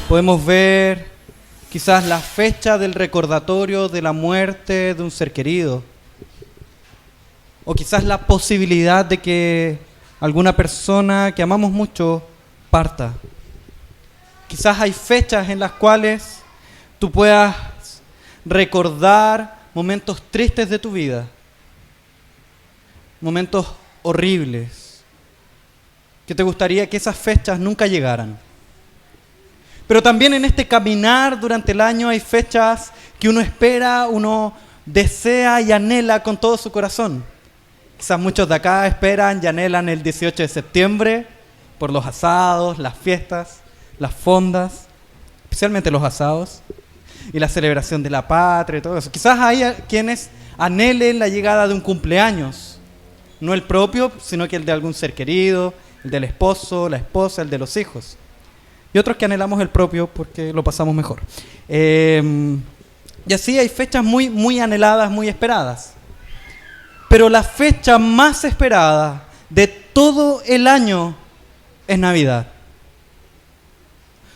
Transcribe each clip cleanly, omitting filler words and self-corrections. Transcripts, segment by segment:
Podemos ver quizás la fecha del recordatorio de la muerte de un ser querido. O quizás la posibilidad de que alguna persona que amamos mucho parta. Quizás hay fechas en las cuales tú puedas recordar momentos tristes de tu vida, momentos horribles, que te gustaría que esas fechas nunca llegaran. Pero también en este caminar durante el año hay fechas que uno espera, uno desea y anhela con todo su corazón. Quizás muchos de acá esperan y anhelan el 18 de septiembre por los asados, las fiestas, las fondas, especialmente los asados y la celebración de la patria y todo eso. Quizás hay quienes anhelen la llegada de un cumpleaños, no el propio, sino que el de algún ser querido, el del esposo, la esposa, el de los hijos. Y otros que anhelamos el propio porque lo pasamos mejor. Y así hay fechas muy, muy anheladas, muy esperadas. Pero la fecha más esperada de todo el año es Navidad.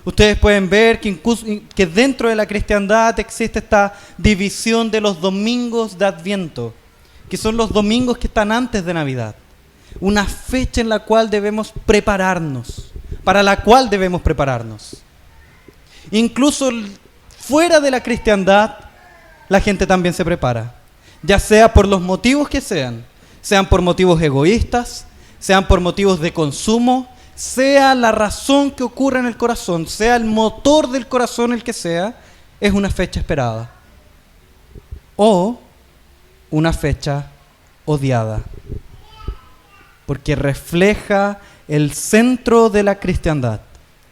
Ustedes pueden ver que dentro de la cristiandad existe esta división de los domingos de Adviento, que son los domingos que están antes de Navidad. Una fecha en la cual debemos prepararnos, para la cual debemos prepararnos. Incluso fuera de la cristiandad, la gente también se prepara, ya sea por los motivos que sean por motivos egoístas, sean por motivos de consumo, sea la razón que ocurra en el corazón, sea el motor del corazón el que sea, es una fecha esperada. O una fecha odiada, porque refleja el centro de la cristiandad,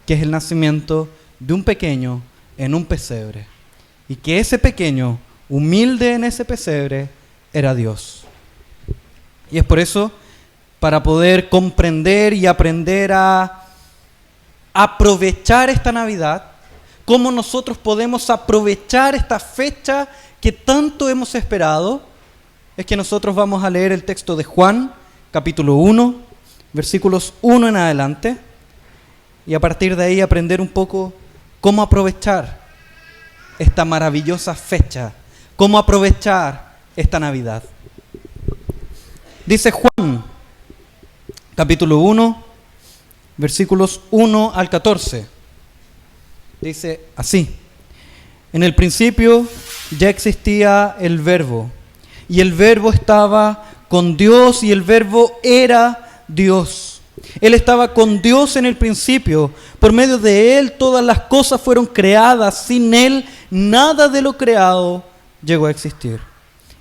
que es el nacimiento de un pequeño en un pesebre. Y que ese pequeño, humilde en ese pesebre, era Dios. Y es por eso, para poder comprender y aprender a aprovechar esta Navidad, cómo nosotros podemos aprovechar esta fecha que tanto hemos esperado, es que nosotros vamos a leer el texto de Juan, capítulo 1, versículos 1 en adelante, y a partir de ahí aprender un poco cómo aprovechar esta maravillosa fecha, cómo aprovechar esta Navidad. Dice Juan, capítulo 1, versículos 1 al 14. Dice así: en el principio ya existía el Verbo, y el Verbo estaba con Dios, y el Verbo era Dios. Él estaba con Dios en el principio. Por medio de Él todas las cosas fueron creadas. Sin Él nada de lo creado llegó a existir.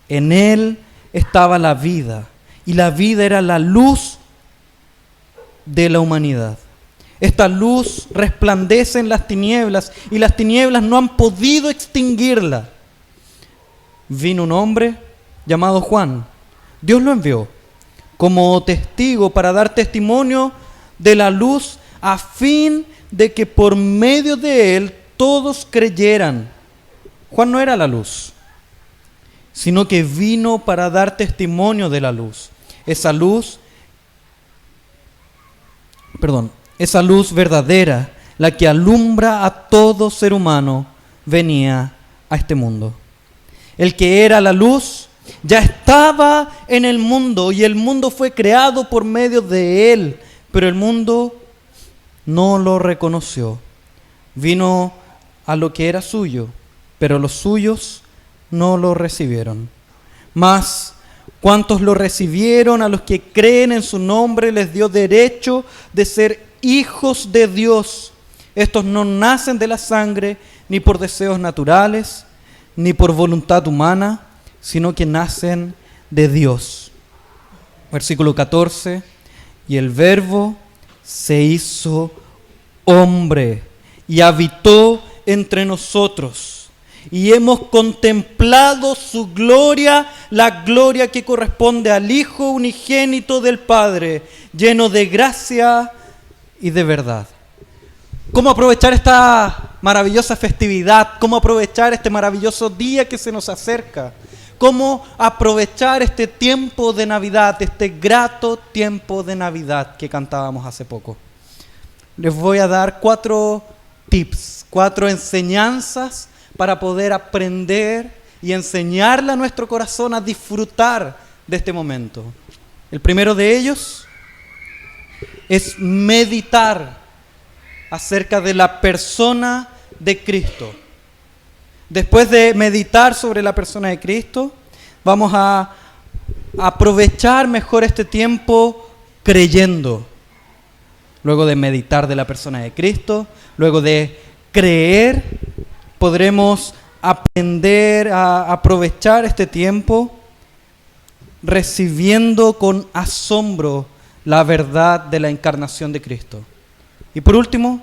En Él estaba la vida, y la vida era la luz de la humanidad. Esta luz resplandece en las tinieblas, y las tinieblas no han podido extinguirla. Vino un hombre llamado Juan. Dios lo envió como testigo para dar testimonio de la luz, a fin de que por medio de él todos creyeran. Juan no era la luz, sino que vino para dar testimonio de la luz. Esa luz verdadera, la que alumbra a todo ser humano, venía a este mundo. El que era la luz ya estaba en el mundo, y el mundo fue creado por medio de él, pero el mundo no lo reconoció. Vino a lo que era suyo, pero los suyos no lo recibieron. Mas cuantos lo recibieron, a los que creen en su nombre, les dio derecho de ser hijos de Dios. Estos no nacen de la sangre, ni por deseos naturales, ni por voluntad humana, sino que nacen de Dios. Versículo 14: y el Verbo se hizo hombre y habitó entre nosotros, y hemos contemplado su gloria, la gloria que corresponde al Hijo unigénito del Padre, lleno de gracia y de verdad. ¿Cómo aprovechar esta maravillosa festividad? ¿Cómo aprovechar este maravilloso día que se nos acerca? ¿Cómo aprovechar este tiempo de Navidad, este grato tiempo de Navidad que cantábamos hace poco? Les voy a dar 4 tips, 4 enseñanzas para poder aprender y enseñarle a nuestro corazón a disfrutar de este momento. El primero de ellos es meditar acerca de la persona de Cristo. Después de meditar sobre la persona de Cristo, vamos a aprovechar mejor este tiempo creyendo. Luego de meditar de la persona de Cristo, luego de creer, podremos aprender a aprovechar este tiempo recibiendo con asombro la verdad de la encarnación de Cristo. Y por último,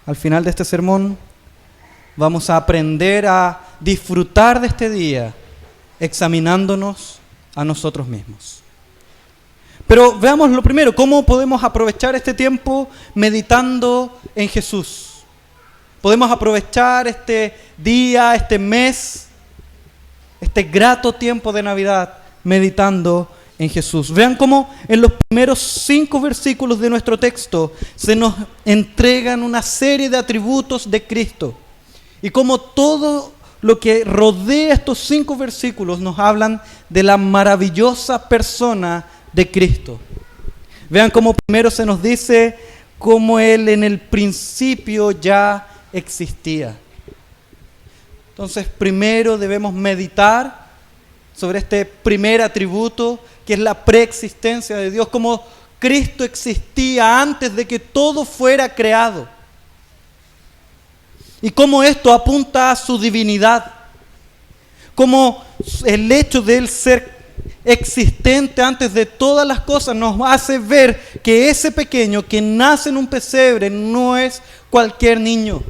al final de este sermón, vamos a aprender a disfrutar de este día examinándonos a nosotros mismos. Pero veamos lo primero, ¿cómo podemos aprovechar este tiempo meditando en Jesús? Podemos aprovechar este día, este mes, este grato tiempo de Navidad meditando en Jesús. Vean cómo en los primeros 5 versículos de nuestro texto se nos entregan una serie de atributos de Cristo. Y cómo todo lo que rodea estos 5 versículos nos hablan de la maravillosa persona de Cristo. Vean cómo primero se nos dice cómo Él en el principio ya existía. Entonces, primero debemos meditar sobre este primer atributo, que es la preexistencia de Dios, como Cristo existía antes de que todo fuera creado. Y cómo esto apunta a su divinidad, como el hecho de Él ser existente antes de todas las cosas nos hace ver que ese pequeño que nace en un pesebre no es cualquier niño.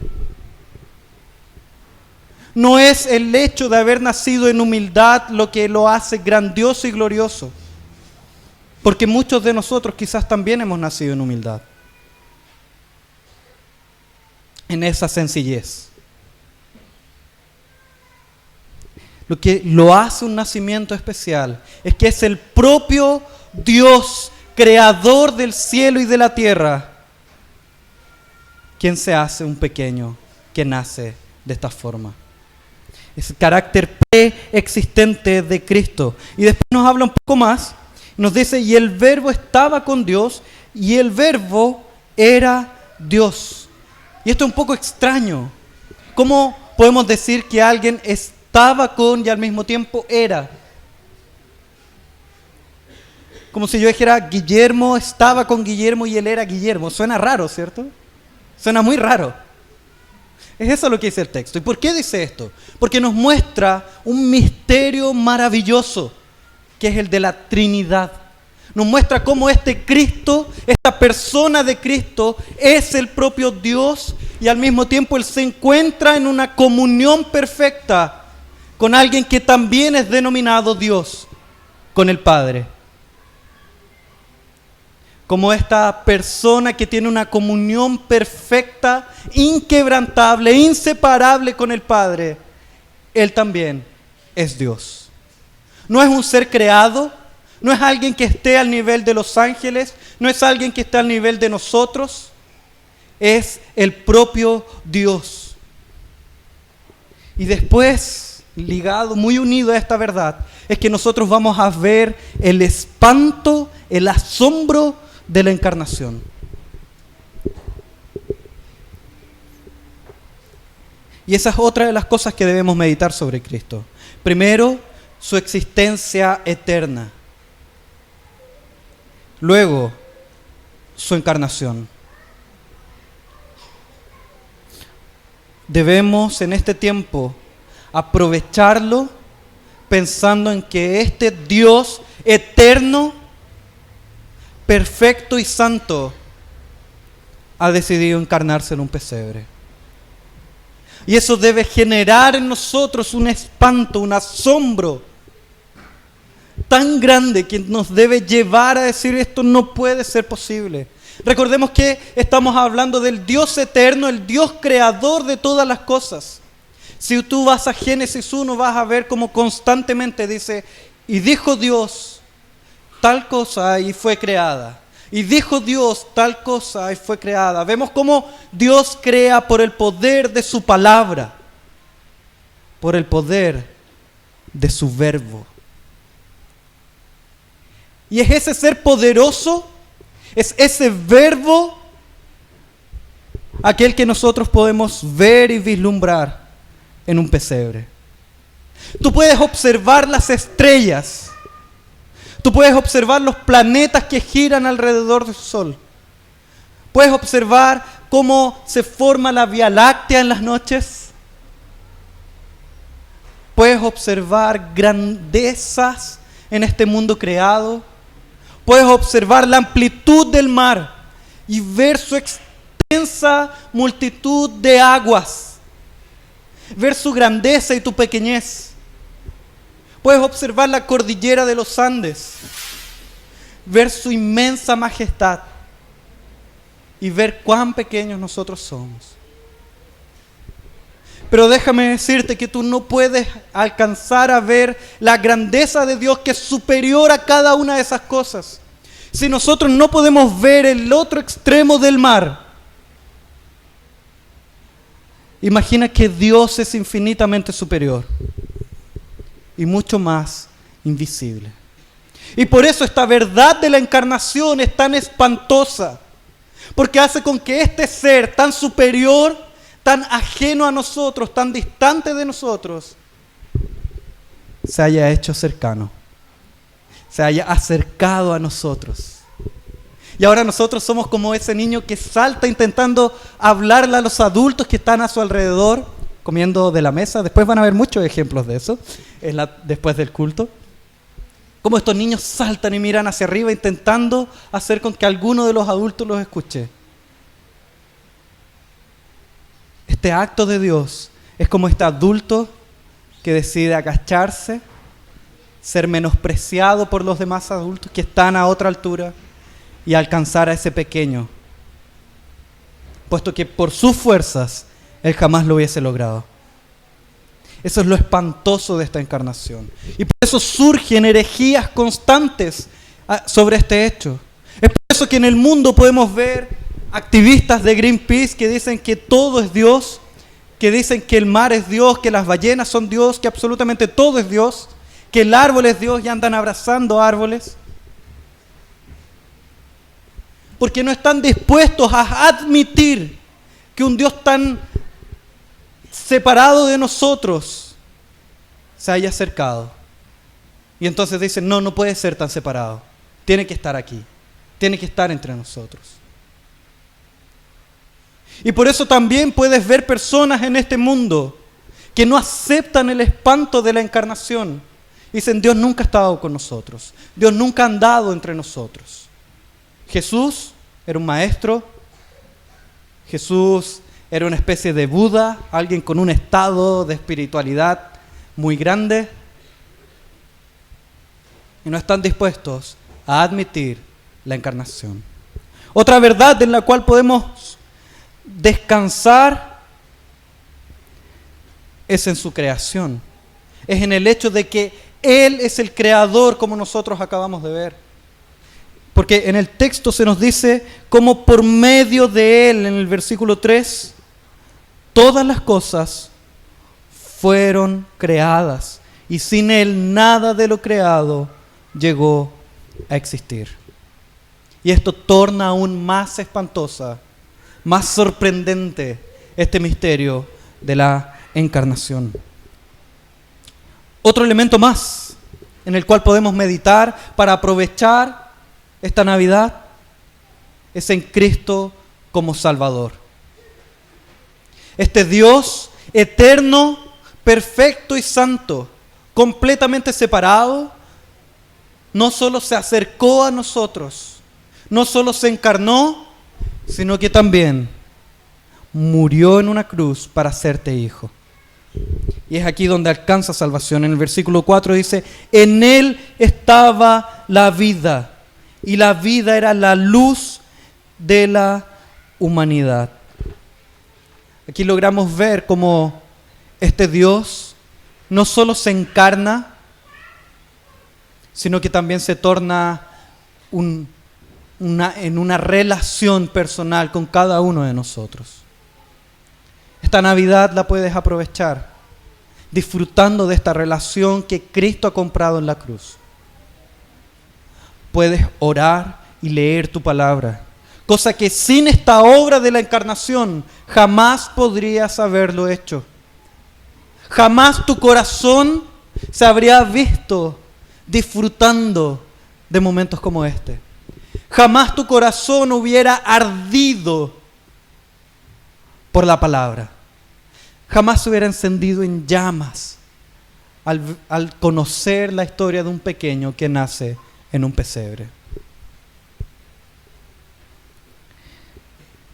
No es el hecho de haber nacido en humildad lo que lo hace grandioso y glorioso, porque muchos de nosotros quizás también hemos nacido en humildad, en esa sencillez. Lo que lo hace un nacimiento especial es que es el propio Dios, creador del cielo y de la tierra, quien se hace un pequeño que nace de esta forma. Es el carácter preexistente de Cristo. Y después nos habla un poco más, nos dice, y el verbo estaba con Dios, y el verbo era Dios. Y esto es un poco extraño. ¿Cómo podemos decir que alguien estaba con y al mismo tiempo era? Como si yo dijera, Guillermo estaba con Guillermo y él era Guillermo. Suena raro, ¿cierto? Suena muy raro. Es eso lo que dice el texto. ¿Y por qué dice esto? Porque nos muestra un misterio maravilloso, que es el de la Trinidad. Nos muestra cómo este Cristo, esta persona de Cristo, es el propio Dios y al mismo tiempo Él se encuentra en una comunión perfecta con alguien que también es denominado Dios, con el Padre. Como esta persona que tiene una comunión perfecta, inquebrantable, inseparable con el Padre, Él también es Dios. No es un ser creado, no es alguien que esté al nivel de los ángeles, no es alguien que esté al nivel de nosotros, es el propio Dios. Y después, ligado, muy unido a esta verdad, es que nosotros vamos a ver el espanto, el asombro de la encarnación. Y esa es otra de las cosas que debemos meditar sobre Cristo. Primero, su existencia eterna. Luego, su encarnación. Debemos en este tiempo aprovecharlo pensando en que este Dios eterno, perfecto y santo, ha decidido encarnarse en un pesebre. Y eso debe generar en nosotros un espanto, un asombro tan grande que nos debe llevar a decir esto no puede ser posible. Recordemos que estamos hablando del Dios eterno, el Dios creador de todas las cosas. Si tú vas a Génesis 1 vas a ver cómo constantemente dice, y dijo Dios tal cosa y fue creada. Y dijo Dios tal cosa y fue creada. Vemos cómo Dios crea por el poder de su palabra, por el poder de su verbo. Y es ese ser poderoso, es ese verbo, aquel que nosotros podemos ver y vislumbrar en un pesebre. Tú puedes observar las estrellas. Tú puedes observar los planetas que giran alrededor del Sol. Puedes observar cómo se forma la Vía Láctea en las noches. Puedes observar grandezas en este mundo creado. Puedes observar la amplitud del mar y ver su extensa multitud de aguas. Ver su grandeza y tu pequeñez. Puedes observar la cordillera de los Andes, ver su inmensa majestad y ver cuán pequeños nosotros somos. Pero déjame decirte que tú no puedes alcanzar a ver la grandeza de Dios, que es superior a cada una de esas cosas, si nosotros no podemos ver el otro extremo del mar. Imagina que Dios es infinitamente superior y mucho más invisible. Y por eso esta verdad de la encarnación es tan espantosa, porque hace con que este ser tan superior, tan ajeno a nosotros, tan distante de nosotros, se haya hecho cercano, se haya acercado a nosotros. Y ahora nosotros somos como ese niño que salta intentando hablarle a los adultos que están a su alrededor, comiendo de la mesa. Después van a ver muchos ejemplos de eso, después del culto. Cómo estos niños saltan y miran hacia arriba intentando hacer con que alguno de los adultos los escuche. Este acto de Dios es como este adulto que decide agacharse, ser menospreciado por los demás adultos que están a otra altura y alcanzar a ese pequeño, puesto que por sus fuerzas Él jamás lo hubiese logrado. Eso es lo espantoso de esta encarnación. Y por eso surgen herejías constantes sobre este hecho. Es por eso que en el mundo podemos ver activistas de Greenpeace que dicen que todo es Dios, que dicen que el mar es Dios, que las ballenas son Dios, que absolutamente todo es Dios, que el árbol es Dios y andan abrazando árboles. Porque no están dispuestos a admitir que un Dios tan separado de nosotros se haya acercado. Y entonces dicen, no puede ser tan separado. Tiene que estar aquí. Tiene que estar entre nosotros. Y por eso también puedes ver personas en este mundo que no aceptan el espanto de la encarnación. Dicen, Dios nunca ha estado con nosotros. Dios nunca ha andado entre nosotros. Jesús era un maestro. Jesús era una especie de Buda, alguien con un estado de espiritualidad muy grande. Y no están dispuestos a admitir la encarnación. Otra verdad en la cual podemos descansar es en su creación. Es en el hecho de que Él es el creador, como nosotros acabamos de ver. Porque en el texto se nos dice cómo por medio de Él, en el versículo 3, todas las cosas fueron creadas y sin Él nada de lo creado llegó a existir. Y esto torna aún más espantosa, más sorprendente este misterio de la encarnación. Otro elemento más en el cual podemos meditar para aprovechar esta Navidad es en Cristo como Salvador. Este Dios eterno, perfecto y santo, completamente separado, no solo se acercó a nosotros, no solo se encarnó, sino que también murió en una cruz para hacerte hijo. Y es aquí donde alcanza salvación. En el versículo 4 dice, en Él estaba la vida, y la vida era la luz de la humanidad. Aquí logramos ver cómo este Dios no solo se encarna, sino que también se torna un en una relación personal con cada uno de nosotros. Esta Navidad la puedes aprovechar disfrutando de esta relación que Cristo ha comprado en la cruz. Puedes orar y leer tu palabra, cosa que sin esta obra de la encarnación jamás podrías haberlo hecho. Jamás tu corazón se habría visto disfrutando de momentos como este. Jamás tu corazón hubiera ardido por la palabra. Jamás se hubiera encendido en llamas al conocer la historia de un pequeño que nace en un pesebre.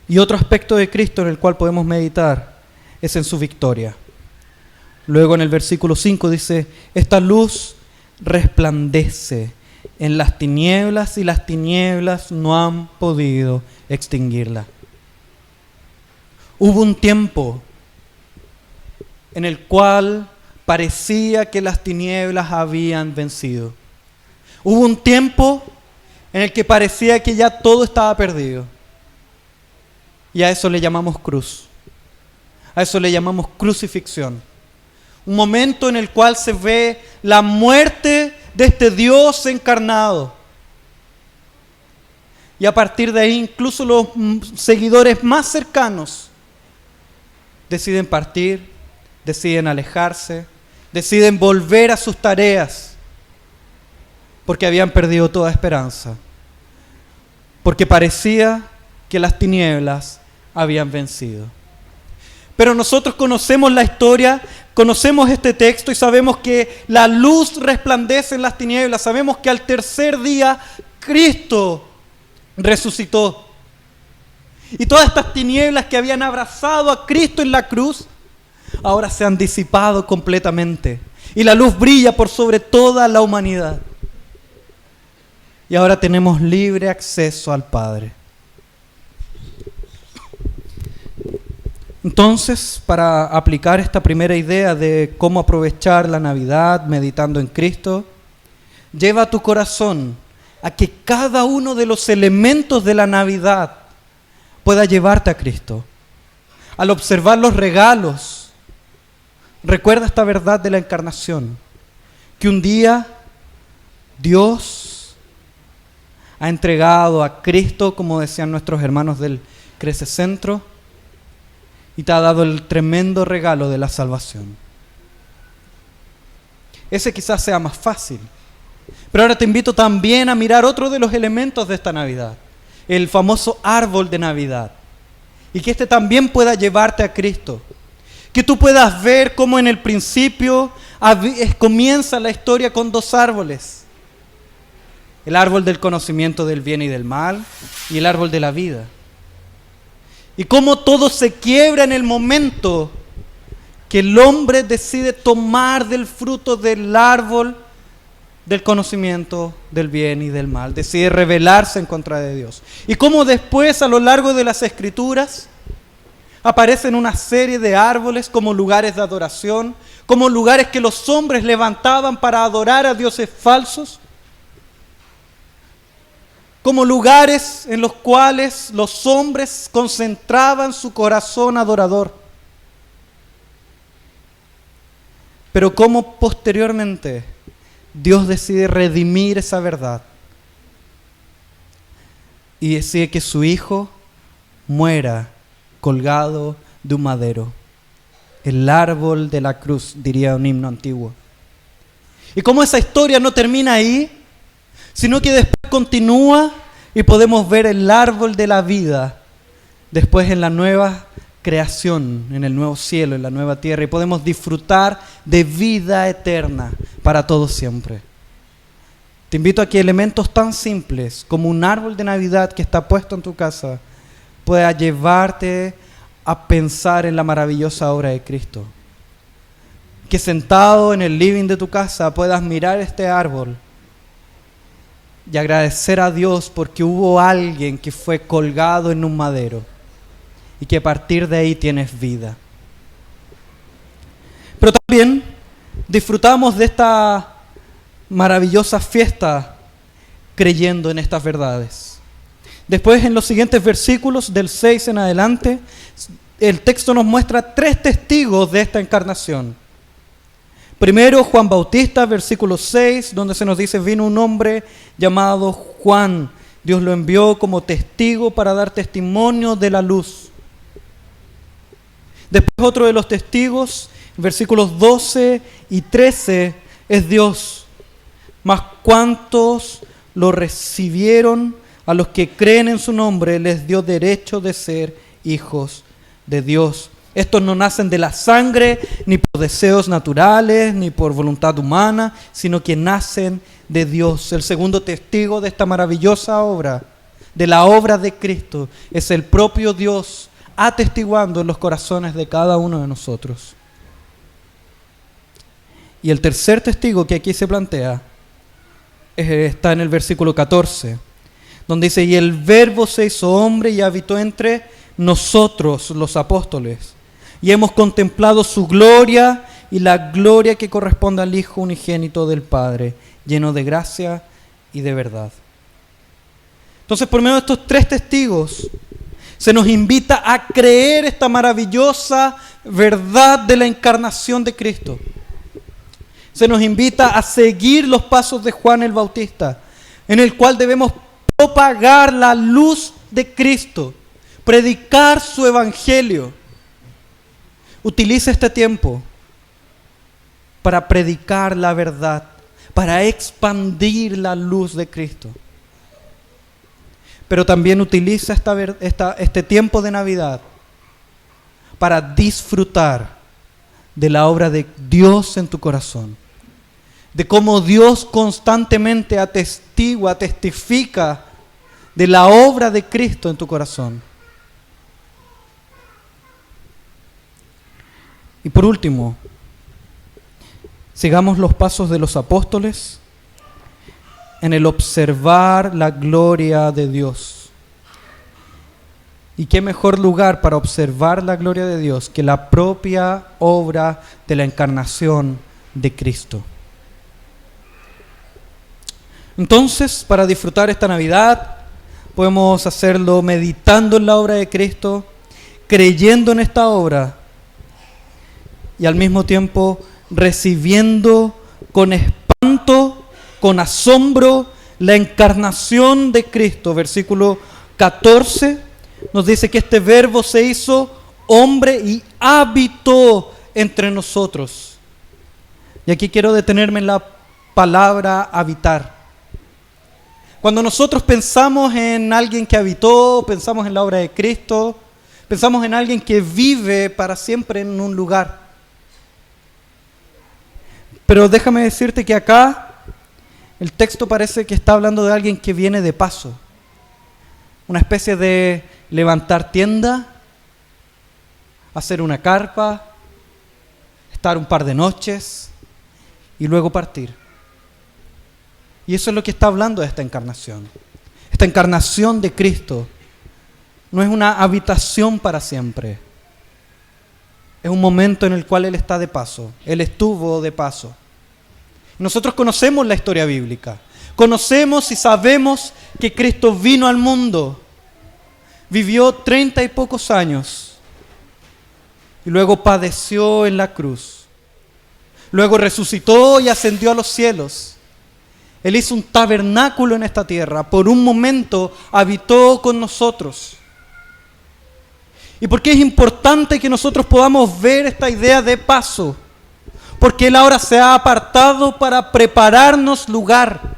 Y otro aspecto de Cristo en el cual podemos meditar es en su victoria. Luego en el versículo 5 dice, esta luz resplandece en las tinieblas y las tinieblas no han podido extinguirla. Hubo un tiempo en el cual parecía que las tinieblas habían vencido. Hubo un tiempo en el que parecía que ya todo estaba perdido. Y a eso le llamamos cruz. A eso le llamamos crucifixión. Un momento en el cual se ve la muerte de este Dios encarnado. Y a partir de ahí incluso los seguidores más cercanos deciden partir, deciden alejarse, deciden volver a sus tareas, porque habían perdido toda esperanza, porque parecía que las tinieblas habían vencido. Pero nosotros conocemos la historia, conocemos este texto y sabemos que la luz resplandece en las tinieblas. Sabemos que al tercer día Cristo resucitó. Y todas estas tinieblas que habían abrazado a Cristo en la cruz, ahora se han disipado completamente. Y la luz brilla por sobre toda la humanidad. Y ahora tenemos libre acceso al Padre. Entonces, para aplicar esta primera idea de cómo aprovechar la Navidad meditando en Cristo, lleva tu corazón a que cada uno de los elementos de la Navidad pueda llevarte a Cristo. Al observar los regalos, recuerda esta verdad de la encarnación, que un día Dios ha entregado a Cristo, como decían nuestros hermanos del Crece Centro, y te ha dado el tremendo regalo de la salvación. Ese quizás sea más fácil. Pero ahora te invito también a mirar otro de los elementos de esta Navidad, el famoso árbol de Navidad. Y que este también pueda llevarte a Cristo. Que tú puedas ver cómo en el principio comienza la historia con dos árboles. El árbol del conocimiento del bien y del mal y el árbol de la vida. Y cómo todo se quiebra en el momento que el hombre decide tomar del fruto del árbol del conocimiento del bien y del mal. Decide rebelarse en contra de Dios. Y cómo después, a lo largo de las Escrituras, aparecen una serie de árboles como lugares de adoración, como lugares que los hombres levantaban para adorar a dioses falsos, como lugares en los cuales los hombres concentraban su corazón adorador. Pero como posteriormente Dios decide redimir esa verdad y decide que su Hijo muera colgado de un madero. El árbol de la cruz, diría un himno antiguo. Y como esa historia no termina ahí, sino que después continúa y podemos ver el árbol de la vida después en la nueva creación, en el nuevo cielo, en la nueva tierra, y podemos disfrutar de vida eterna para todos siempre. Te invito a que elementos tan simples como un árbol de Navidad que está puesto en tu casa pueda llevarte a pensar en la maravillosa obra de Cristo. Que sentado en el living de tu casa puedas mirar este árbol y agradecer a Dios porque hubo alguien que fue colgado en un madero y que a partir de ahí tienes vida. Pero también disfrutamos de esta maravillosa fiesta creyendo en estas verdades. Después, en los siguientes versículos, del 6 en adelante, el texto nos muestra 3 testigos de esta encarnación. Primero, Juan Bautista, versículo 6, donde se nos dice, vino un hombre llamado Juan. Dios lo envió como testigo para dar testimonio de la luz. Después, otro de los testigos, versículos 12 y 13, es Dios. Mas cuantos lo recibieron, a los que creen en su nombre, les dio derecho de ser hijos de Dios. Estos no nacen de la sangre, ni por deseos naturales, ni por voluntad humana, sino que nacen de Dios. El segundo testigo de esta maravillosa obra, de la obra de Cristo, es el propio Dios atestiguando en los corazones de cada uno de nosotros. Y el tercer testigo que aquí se plantea está en el versículo 14, donde dice, y el Verbo se hizo hombre y habitó entre nosotros, los apóstoles, y hemos contemplado su gloria y la gloria que corresponde al Hijo unigénito del Padre, lleno de gracia y de verdad. Entonces, por medio de estos 3 testigos, se nos invita a creer esta maravillosa verdad de la encarnación de Cristo. Se nos invita a seguir los pasos de Juan el Bautista, en el cual debemos propagar la luz de Cristo, predicar su evangelio. Utiliza este tiempo para predicar la verdad, para expandir la luz de Cristo. Pero también utiliza este tiempo de Navidad para disfrutar de la obra de Dios en tu corazón, de cómo Dios constantemente testifica de la obra de Cristo en tu corazón. Y por último, sigamos los pasos de los apóstoles en el observar la gloria de Dios. ¿Y qué mejor lugar para observar la gloria de Dios que la propia obra de la encarnación de Cristo? Entonces, para disfrutar esta Navidad, podemos hacerlo meditando en la obra de Cristo, creyendo en esta obra y al mismo tiempo recibiendo con espanto, con asombro, la encarnación de Cristo. Versículo 14 nos dice que este Verbo se hizo hombre y habitó entre nosotros. Y aquí quiero detenerme en la palabra habitar. Cuando nosotros pensamos en alguien que habitó, pensamos en la obra de Cristo, pensamos en alguien que vive para siempre en un lugar. Pero déjame decirte que acá el texto parece que está hablando de alguien que viene de paso. Una especie de levantar tienda, hacer una carpa, estar un par de noches y luego partir. Y eso es lo que está hablando de esta encarnación. Esta encarnación de Cristo no es una habitación para siempre. Es un momento en el cual Él está de paso. Él estuvo de paso. Nosotros conocemos la historia bíblica. Conocemos y sabemos que Cristo vino al mundo. Vivió 30 y pocos años. Y luego padeció en la cruz. Luego resucitó y ascendió a los cielos. Él hizo un tabernáculo en esta tierra. Por un momento habitó con nosotros. ¿Y por qué es importante que nosotros podamos ver esta idea de paso? Porque Él ahora se ha apartado para prepararnos lugar.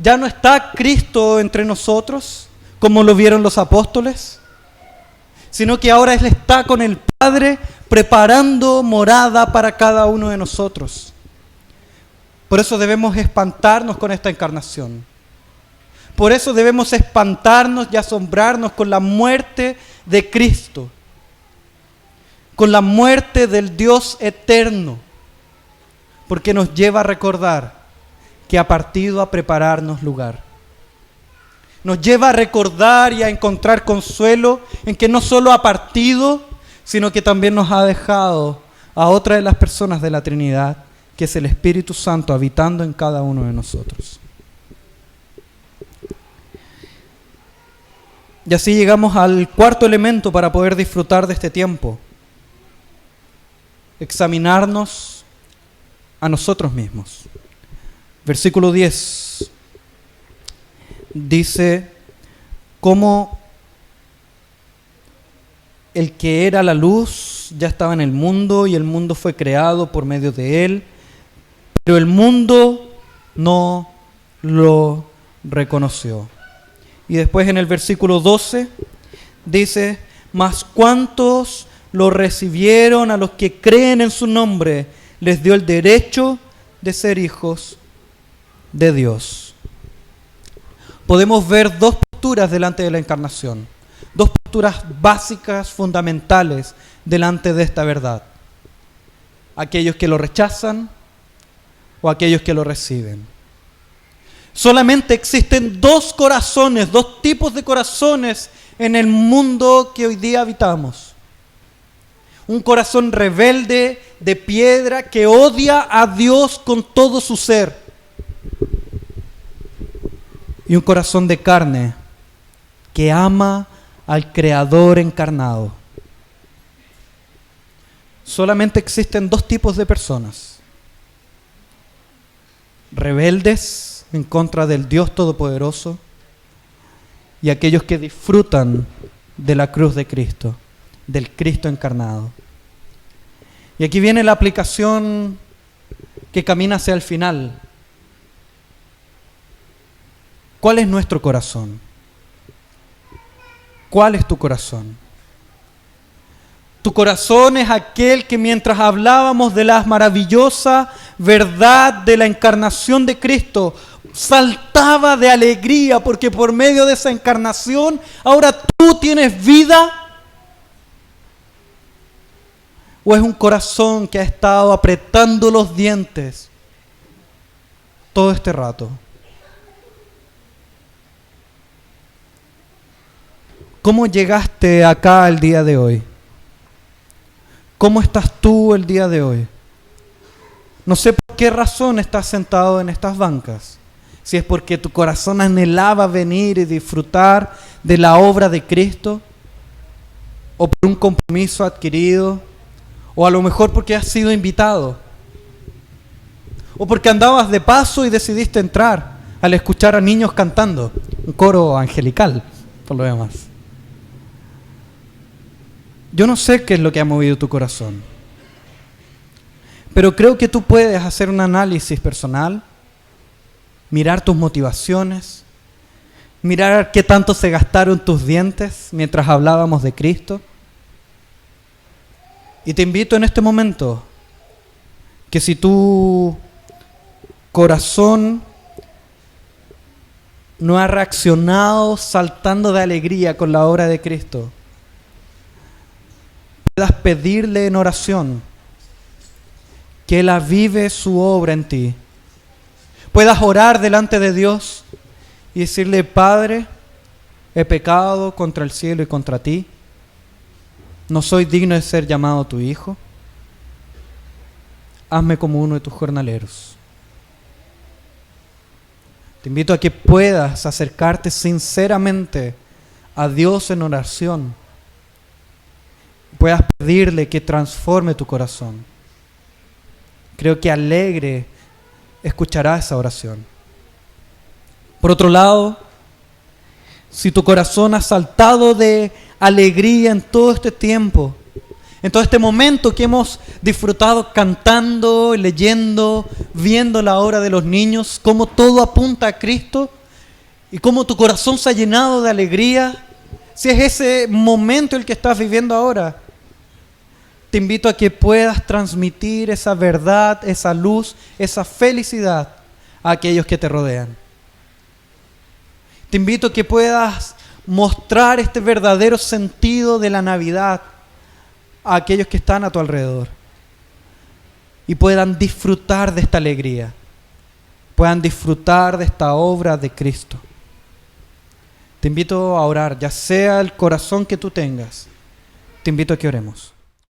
Ya no está Cristo entre nosotros, como lo vieron los apóstoles, sino que ahora Él está con el Padre preparando morada para cada uno de nosotros. Por eso debemos espantarnos con esta encarnación. Por eso debemos espantarnos y asombrarnos con la muerte de Cristo, con la muerte del Dios eterno, porque nos lleva a recordar que ha partido a prepararnos lugar. Nos lleva a recordar y a encontrar consuelo en que no solo ha partido, sino que también nos ha dejado a otra de las personas de la Trinidad, que es el Espíritu Santo habitando en cada uno de nosotros. Y así llegamos al cuarto elemento para poder disfrutar de este tiempo. Examinarnos a nosotros mismos. Versículo 10 dice, cómo el que era la luz ya estaba en el mundo y el mundo fue creado por medio de él, pero el mundo no lo reconoció. Y después en el versículo 12 dice, mas cuantos lo recibieron, a los que creen en su nombre, les dio el derecho de ser hijos de Dios. Podemos ver dos posturas delante de la encarnación, dos posturas básicas, fundamentales delante de esta verdad. Aquellos que lo rechazan o aquellos que lo reciben. Solamente existen dos corazones, dos tipos de corazones en el mundo que hoy día habitamos. Un corazón rebelde, de piedra, que odia a Dios con todo su ser. Y un corazón de carne, que ama al Creador encarnado. Solamente existen dos tipos de personas. Rebeldes en contra del Dios Todopoderoso y aquellos que disfrutan de la cruz de Cristo, del Cristo encarnado. Y aquí viene la aplicación que camina hacia el final. ¿Cuál es nuestro corazón? ¿Cuál es tu corazón? Tu corazón es aquel que mientras hablábamos de la maravillosa verdad de la encarnación de Cristo, saltaba de alegría porque por medio de esa encarnación ahora tú tienes vida. ¿O es un corazón que ha estado apretando los dientes todo este rato? ¿Cómo llegaste acá el día de hoy? ¿Cómo estás tú el día de hoy? No sé por qué razón estás sentado en estas bancas. Si es porque tu corazón anhelaba venir y disfrutar de la obra de Cristo, o por un compromiso adquirido, o a lo mejor porque has sido invitado, o porque andabas de paso y decidiste entrar al escuchar a niños cantando, un coro angelical, por lo demás. Yo no sé qué es lo que ha movido tu corazón, pero creo que tú puedes hacer un análisis personal, mirar tus motivaciones, mirar qué tanto se gastaron tus dientes mientras hablábamos de Cristo. Y te invito en este momento que si tu corazón no ha reaccionado saltando de alegría con la obra de Cristo, puedas pedirle en oración que Él avive su obra en ti. Puedas orar delante de Dios y decirle: Padre, he pecado contra el cielo y contra ti. No soy digno de ser llamado tu hijo. Hazme como uno de tus jornaleros. Te invito a que puedas acercarte sinceramente a Dios en oración. Puedas pedirle que transforme tu corazón. Creo que alegre escuchará esa oración. Por otro lado, si tu corazón ha saltado de alegría en todo este tiempo, en todo este momento que hemos disfrutado cantando, leyendo, viendo la obra de los niños, cómo todo apunta a Cristo y cómo tu corazón se ha llenado de alegría, si es ese momento el que estás viviendo ahora, te invito a que puedas transmitir esa verdad, esa luz, esa felicidad a aquellos que te rodean. Te invito a que puedas mostrar este verdadero sentido de la Navidad a aquellos que están a tu alrededor y puedan disfrutar de esta alegría, puedan disfrutar de esta obra de Cristo. Te invito a orar, ya sea el corazón que tú tengas, te invito a que oremos.